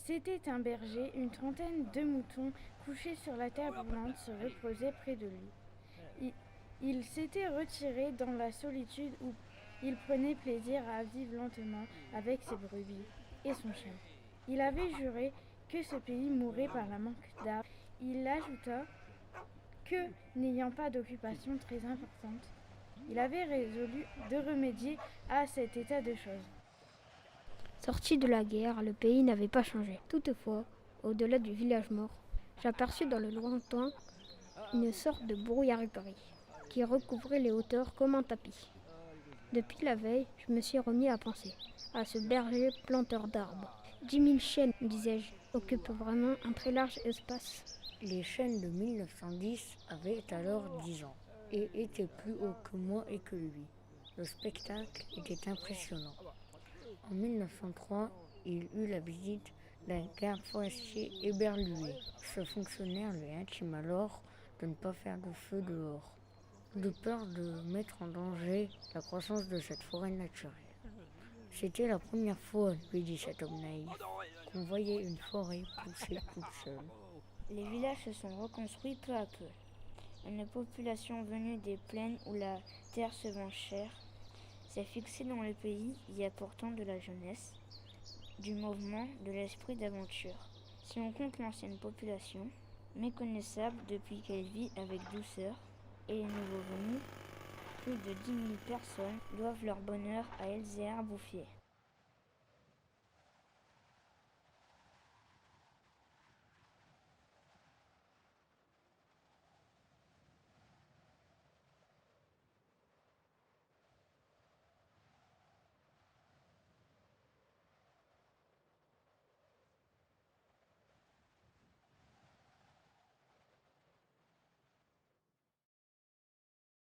C'était un berger, une trentaine de moutons couchés sur la terre brûlante se reposaient près de lui. Il s'était retiré dans la solitude où il prenait plaisir à vivre lentement avec ses brebis et son chien. Il avait juré que ce pays mourrait par la manque d'arbres. Il ajouta que, n'ayant pas d'occupation très importante, il avait résolu de remédier à cet état de choses. Sorti de la guerre, le pays n'avait pas changé. Toutefois, au-delà du village mort, j'aperçus dans le lointain une sorte de brouillard gris qui recouvrait les hauteurs comme un tapis. Depuis la veille, je me suis remis à penser à ce berger planteur d'arbres. 10 000 chênes, disais-je, occupent vraiment un très large espace. Les chênes de 1910 avaient alors 10 ans et étaient plus hauts que moi et que lui. Le spectacle était impressionnant. En 1903, il eut la visite d'un garde forestier éberlué. Ce fonctionnaire lui intime alors de ne pas faire de feu dehors, de peur de mettre en danger la croissance de cette forêt naturelle. C'était la première fois, lui dit cet homme naïf, qu'on voyait une forêt pousser toute seule. Les villages se sont reconstruits peu à peu. Une population venue des plaines où la terre se vend cher s'est fixée dans le pays, y apportant de la jeunesse, du mouvement, de l'esprit d'aventure. Si on compte l'ancienne population, méconnaissable depuis qu'elle vit avec douceur, et les nouveaux venus, plus de 10 000 personnes doivent leur bonheur à Elzéar Bouffier.